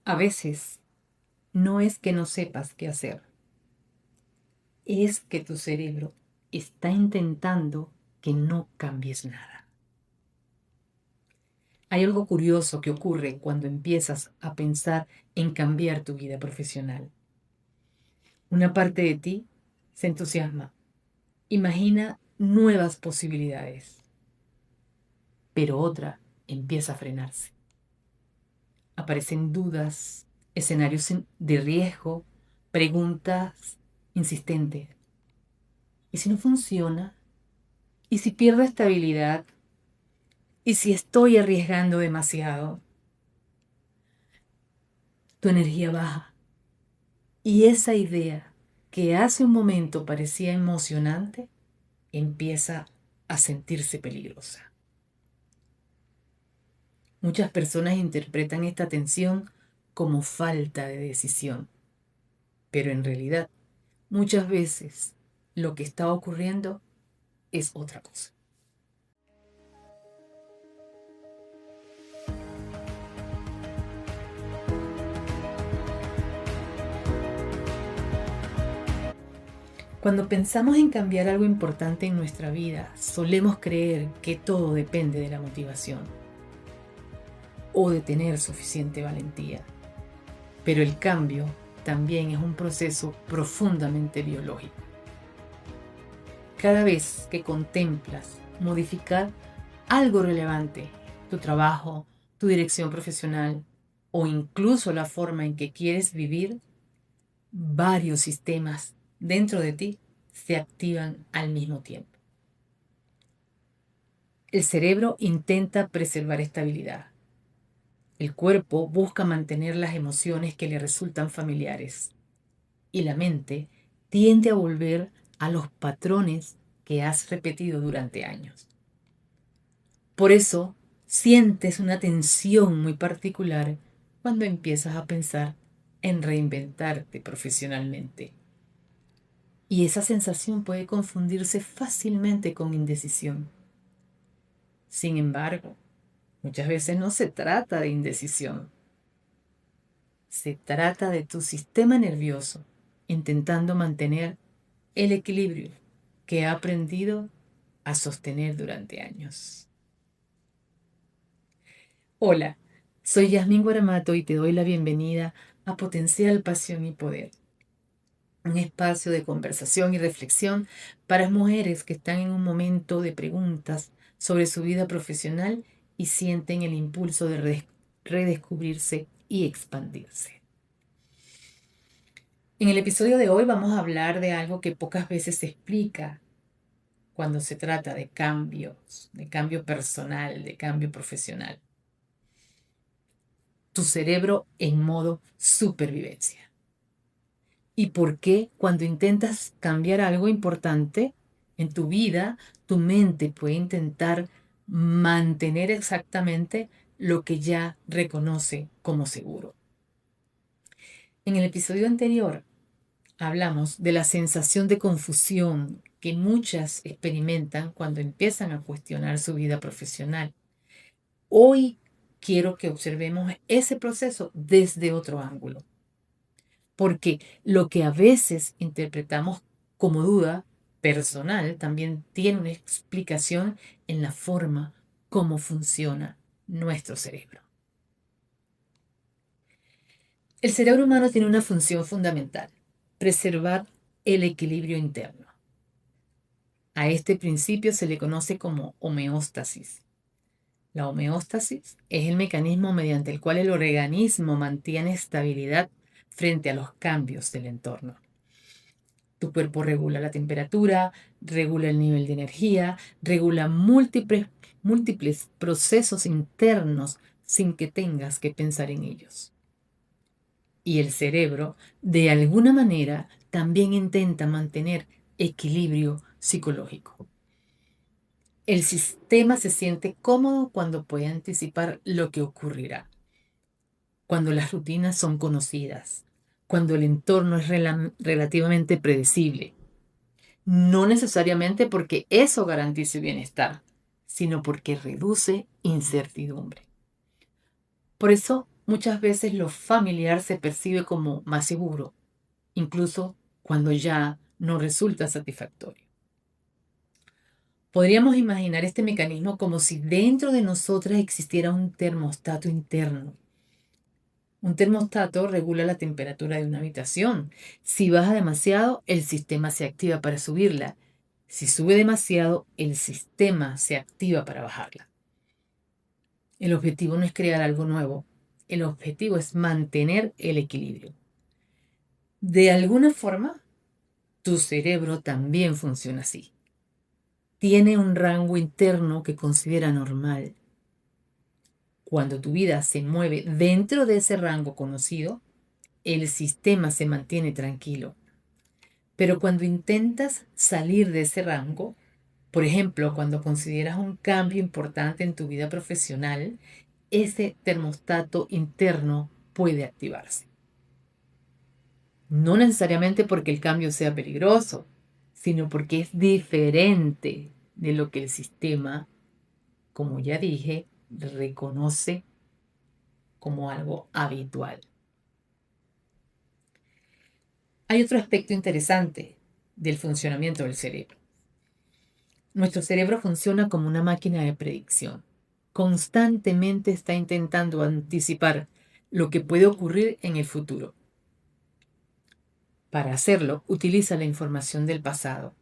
A veces no es que no sepas qué hacer, es que tu cerebro está intentando que no cambies nada. Hay algo curioso que ocurre cuando empiezas a pensar en cambiar tu vida profesional. Una parte de ti se entusiasma, imagina nuevas posibilidades, pero otra empieza a frenarse. Aparecen dudas, escenarios de riesgo, preguntas insistentes. ¿Y si no funciona? ¿Y si pierdo estabilidad? ¿Y si estoy arriesgando demasiado? Tu energía baja. Y esa idea que hace un momento parecía emocionante, empieza a sentirse peligrosa. Muchas personas interpretan esta tensión como falta de decisión, pero en realidad, muchas veces lo que está ocurriendo es otra cosa. Cuando pensamos en cambiar algo importante en nuestra vida, solemos creer que todo depende de la motivación o de tener suficiente valentía. Pero el cambio también es un proceso profundamente biológico. Cada vez que contemplas modificar algo relevante, tu trabajo, tu dirección profesional o incluso la forma en que quieres vivir, varios sistemas dentro de ti se activan al mismo tiempo. El cerebro intenta preservar estabilidad. El cuerpo busca mantener las emociones que le resultan familiares. Y la mente tiende a volver a los patrones que has repetido durante años. Por eso sientes una tensión muy particular cuando empiezas a pensar en reinventarte profesionalmente. Y esa sensación puede confundirse fácilmente con indecisión. Sin embargo, muchas veces no se trata de indecisión. Se trata de tu sistema nervioso intentando mantener el equilibrio que ha aprendido a sostener durante años. Hola, soy Yasmín Guaramato y te doy la bienvenida a Potencial, Pasión y Poder, un espacio de conversación y reflexión para mujeres que están en un momento de preguntas sobre su vida profesional y sienten el impulso de redescubrirse y expandirse. En el episodio de hoy vamos a hablar de algo que pocas veces se explica cuando se trata de cambios, de cambio personal, de cambio profesional. Tu cerebro en modo supervivencia. ¿Y por qué cuando intentas cambiar algo importante en tu vida, tu mente puede intentar mantener exactamente lo que ya reconoce como seguro? En el episodio anterior hablamos de la sensación de confusión que muchas experimentan cuando empiezan a cuestionar su vida profesional. Hoy quiero que observemos ese proceso desde otro ángulo, porque lo que a veces interpretamos como duda personal también tiene una explicación en la forma como funciona nuestro cerebro. El cerebro humano tiene una función fundamental: preservar el equilibrio interno. A este principio se le conoce como homeostasis. La homeostasis es el mecanismo mediante el cual el organismo mantiene estabilidad frente a los cambios del entorno. Tu cuerpo regula la temperatura, regula el nivel de energía, regula múltiples procesos internos sin que tengas que pensar en ellos. Y el cerebro, de alguna manera, también intenta mantener equilibrio psicológico. El sistema se siente cómodo cuando puede anticipar lo que ocurrirá, cuando las rutinas son conocidas, cuando el entorno es relativamente predecible. No necesariamente porque eso garantice bienestar, sino porque reduce incertidumbre. Por eso muchas veces lo familiar se percibe como más seguro, incluso cuando ya no resulta satisfactorio. Podríamos imaginar este mecanismo como si dentro de nosotras existiera un termostato interno. Un termostato regula la temperatura de una habitación. Si baja demasiado, el sistema se activa para subirla. Si sube demasiado, el sistema se activa para bajarla. El objetivo no es crear algo nuevo. El objetivo es mantener el equilibrio. De alguna forma, tu cerebro también funciona así. Tiene un rango interno que considera normal. Cuando tu vida se mueve dentro de ese rango conocido, el sistema se mantiene tranquilo. Pero cuando intentas salir de ese rango, por ejemplo, cuando consideras un cambio importante en tu vida profesional, ese termostato interno puede activarse. No necesariamente porque el cambio sea peligroso, sino porque es diferente de lo que el sistema, como ya dije, reconoce como algo habitual. Hay otro aspecto interesante del funcionamiento del cerebro. Nuestro cerebro funciona como una máquina de predicción. Constantemente está intentando anticipar lo que puede ocurrir en el futuro. Para hacerlo, utiliza la información del pasado,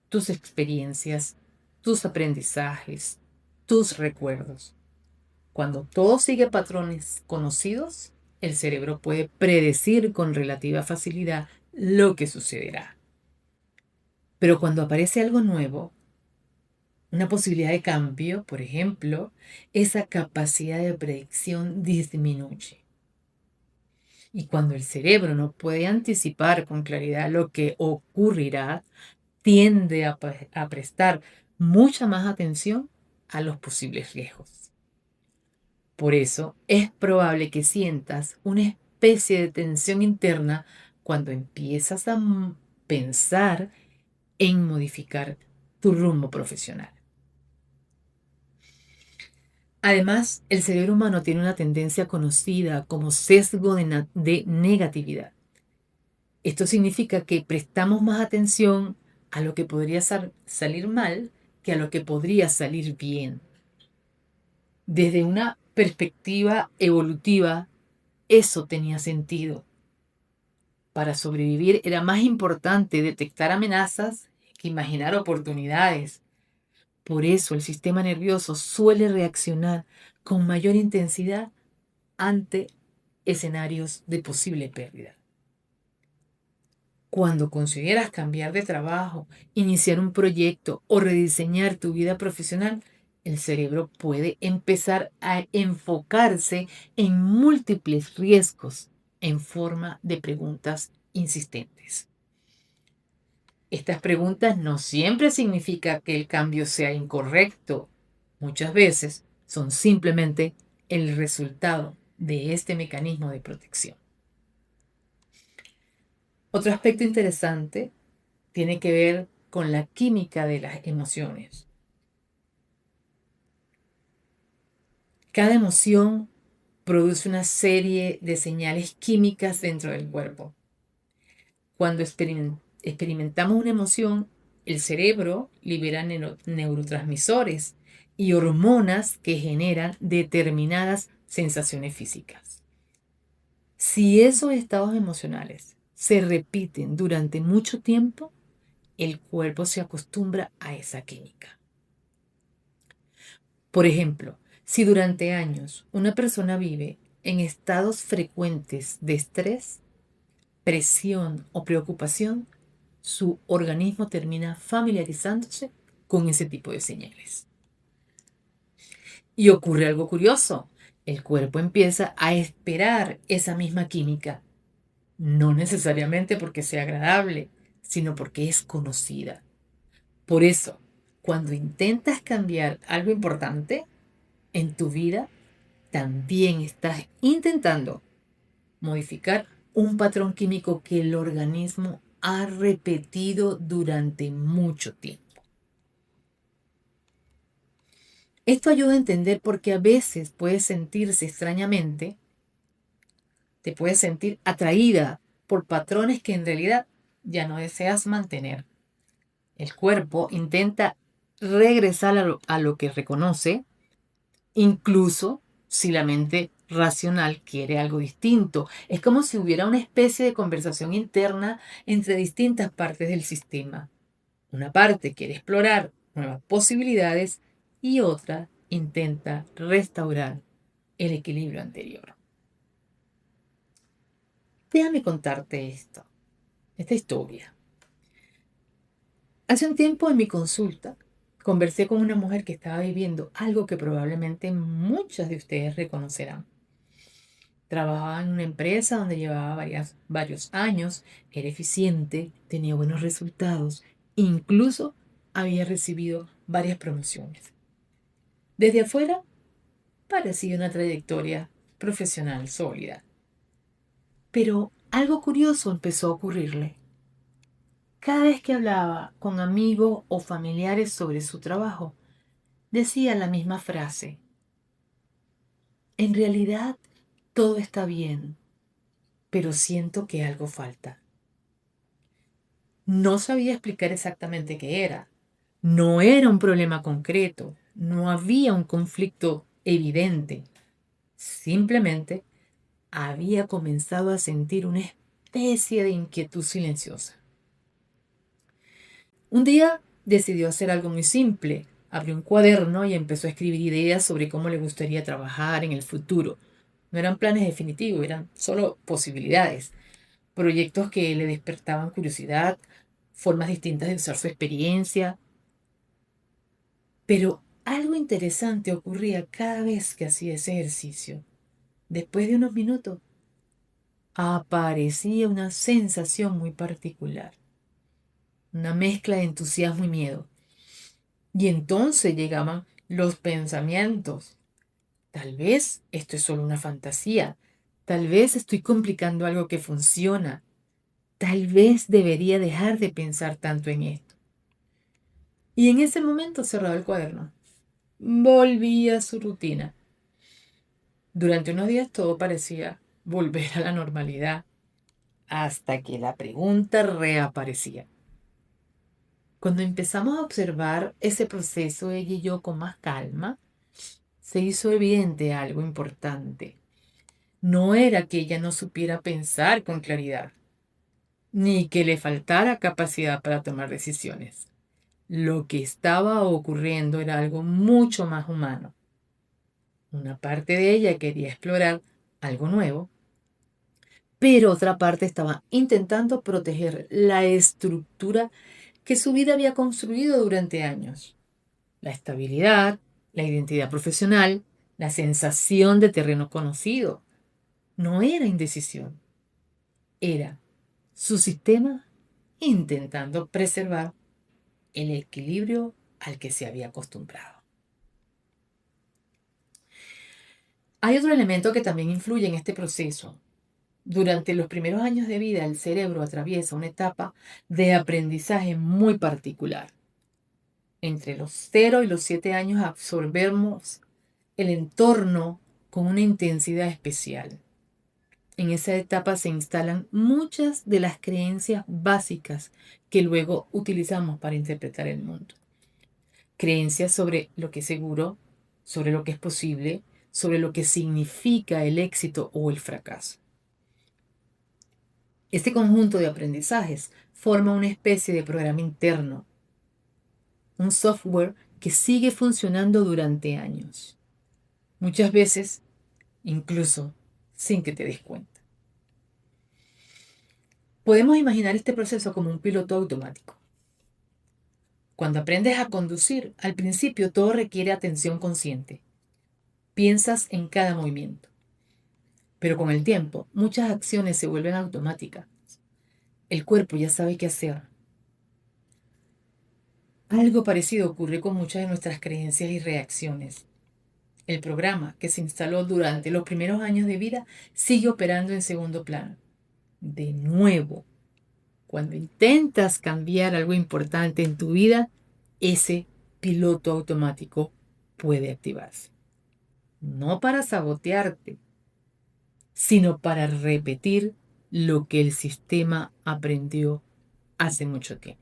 tus experiencias, tus aprendizajes, tus recuerdos. Cuando todo sigue patrones conocidos, el cerebro puede predecir con relativa facilidad lo que sucederá. Pero cuando aparece algo nuevo, una posibilidad de cambio, por ejemplo, esa capacidad de predicción disminuye. Y cuando el cerebro no puede anticipar con claridad lo que ocurrirá, tiende a prestar mucha más atención a los posibles riesgos. Por eso es probable que sientas una especie de tensión interna cuando empiezas a pensar en modificar tu rumbo profesional. Además, el cerebro humano tiene una tendencia conocida como sesgo de negatividad. Esto significa que prestamos más atención a lo que podría salir mal que a lo que podría salir bien. Desde una perspectiva evolutiva, eso tenía sentido. Para sobrevivir era más importante detectar amenazas que imaginar oportunidades. Por eso el sistema nervioso suele reaccionar con mayor intensidad ante escenarios de posible pérdida. Cuando consideras cambiar de trabajo, iniciar un proyecto o rediseñar tu vida profesional, el cerebro puede empezar a enfocarse en múltiples riesgos en forma de preguntas insistentes. Estas preguntas no siempre significan que el cambio sea incorrecto. Muchas veces son simplemente el resultado de este mecanismo de protección. Otro aspecto interesante tiene que ver con la química de las emociones. Cada emoción produce una serie de señales químicas dentro del cuerpo. Cuando experimentamos una emoción, el cerebro libera neurotransmisores y hormonas que generan determinadas sensaciones físicas. Si esos estados emocionales se repiten durante mucho tiempo, el cuerpo se acostumbra a esa química. Por ejemplo, si durante años una persona vive en estados frecuentes de estrés, presión o preocupación, su organismo termina familiarizándose con ese tipo de señales. Y ocurre algo curioso. El cuerpo empieza a esperar esa misma química, no necesariamente porque sea agradable, sino porque es conocida. Por eso, cuando intentas cambiar algo importante en tu vida, también estás intentando modificar un patrón químico que el organismo ha repetido durante mucho tiempo. Esto ayuda a entender por qué a veces puede sentirse extrañamente Te puedes sentir atraída por patrones que en realidad ya no deseas mantener. El cuerpo intenta regresar a lo que reconoce, incluso si la mente racional quiere algo distinto. Es como si hubiera una especie de conversación interna entre distintas partes del sistema. Una parte quiere explorar nuevas posibilidades y otra intenta restaurar el equilibrio anterior. Déjame contarte esta historia. Hace un tiempo en mi consulta conversé con una mujer que estaba viviendo algo que probablemente muchas de ustedes reconocerán. Trabajaba en una empresa donde llevaba varios años, era eficiente, tenía buenos resultados, incluso había recibido varias promociones. Desde afuera parecía una trayectoria profesional sólida. Pero algo curioso empezó a ocurrirle. Cada vez que hablaba con amigos o familiares sobre su trabajo, decía la misma frase: en realidad todo está bien, pero siento que algo falta. No sabía explicar exactamente qué era. No era un problema concreto, no había un conflicto evidente. Simplemente había comenzado a sentir una especie de inquietud silenciosa. Un día decidió hacer algo muy simple. Abrió un cuaderno y empezó a escribir ideas sobre cómo le gustaría trabajar en el futuro. No eran planes definitivos, eran solo posibilidades, proyectos que le despertaban curiosidad, formas distintas de usar su experiencia. Pero algo interesante ocurría cada vez que hacía ese ejercicio. Después de unos minutos, aparecía una sensación muy particular, una mezcla de entusiasmo y miedo. Y entonces llegaban los pensamientos. Tal vez esto es solo una fantasía. Tal vez estoy complicando algo que funciona. Tal vez debería dejar de pensar tanto en esto. Y en ese momento cerraba el cuaderno. Volvía a su rutina. Durante unos días todo parecía volver a la normalidad, hasta que la pregunta reaparecía. Cuando empezamos a observar ese proceso, ella y yo con más calma, se hizo evidente algo importante. No era que ella no supiera pensar con claridad, ni que le faltara capacidad para tomar decisiones. Lo que estaba ocurriendo era algo mucho más humano. Una parte de ella quería explorar algo nuevo, pero otra parte estaba intentando proteger la estructura que su vida había construido durante años. La estabilidad, la identidad profesional, la sensación de terreno conocido. No era indecisión, era su sistema intentando preservar el equilibrio al que se había acostumbrado. Hay otro elemento que también influye en este proceso. Durante los primeros años de vida, el cerebro atraviesa una etapa de aprendizaje muy particular. Entre los 0 y los 7 años absorbemos el entorno con una intensidad especial. En esa etapa se instalan muchas de las creencias básicas que luego utilizamos para interpretar el mundo. Creencias sobre lo que es seguro, sobre lo que es posible, sobre lo que significa el éxito o el fracaso. Este conjunto de aprendizajes forma una especie de programa interno, un software que sigue funcionando durante años, muchas veces incluso sin que te des cuenta. Podemos imaginar este proceso como un piloto automático. Cuando aprendes a conducir, al principio todo requiere atención consciente. Piensas en cada movimiento. Pero con el tiempo, muchas acciones se vuelven automáticas. El cuerpo ya sabe qué hacer. Algo parecido ocurre con muchas de nuestras creencias y reacciones. El programa que se instaló durante los primeros años de vida sigue operando en segundo plano. De nuevo, cuando intentas cambiar algo importante en tu vida, ese piloto automático puede activarse. No para sabotearte, sino para repetir lo que el sistema aprendió hace mucho tiempo.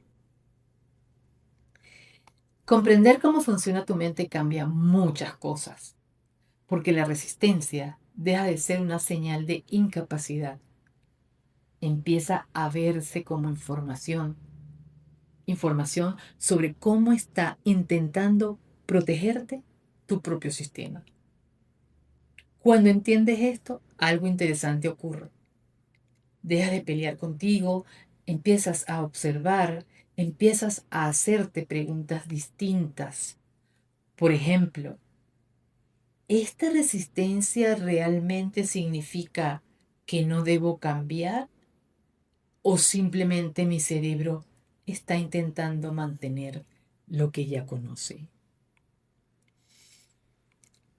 Comprender cómo funciona tu mente cambia muchas cosas, porque la resistencia deja de ser una señal de incapacidad. Empieza a verse como información sobre cómo está intentando protegerte tu propio sistema. Cuando entiendes esto, algo interesante ocurre. Dejas de pelear contigo, empiezas a observar, empiezas a hacerte preguntas distintas. Por ejemplo, ¿esta resistencia realmente significa que no debo cambiar? ¿O simplemente mi cerebro está intentando mantener lo que ya conoce?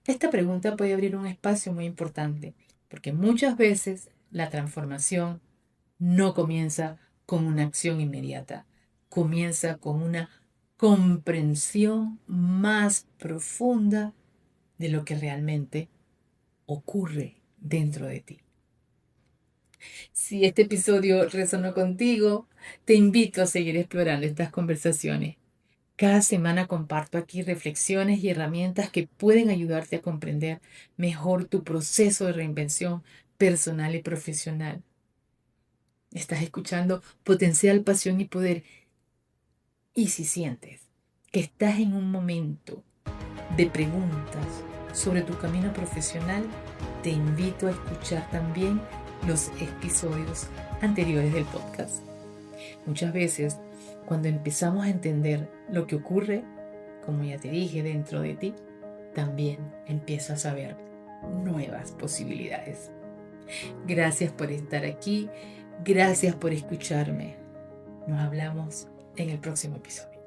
Esta pregunta puede abrir un espacio muy importante, porque muchas veces la transformación no comienza con una acción inmediata, comienza con una comprensión más profunda de lo que realmente ocurre dentro de ti. Si este episodio resonó contigo, te invito a seguir explorando estas conversaciones. Cada semana comparto aquí reflexiones y herramientas que pueden ayudarte a comprender mejor tu proceso de reinvención personal y profesional. Estás escuchando Potencial, Pasión y Poder. Y si sientes que estás en un momento de preguntas sobre tu camino profesional, te invito a escuchar también los episodios anteriores del podcast. Muchas veces, cuando empezamos a entender lo que ocurre, como ya te dije, dentro de ti, también empiezas a ver nuevas posibilidades. Gracias por estar aquí. Gracias por escucharme. Nos hablamos en el próximo episodio.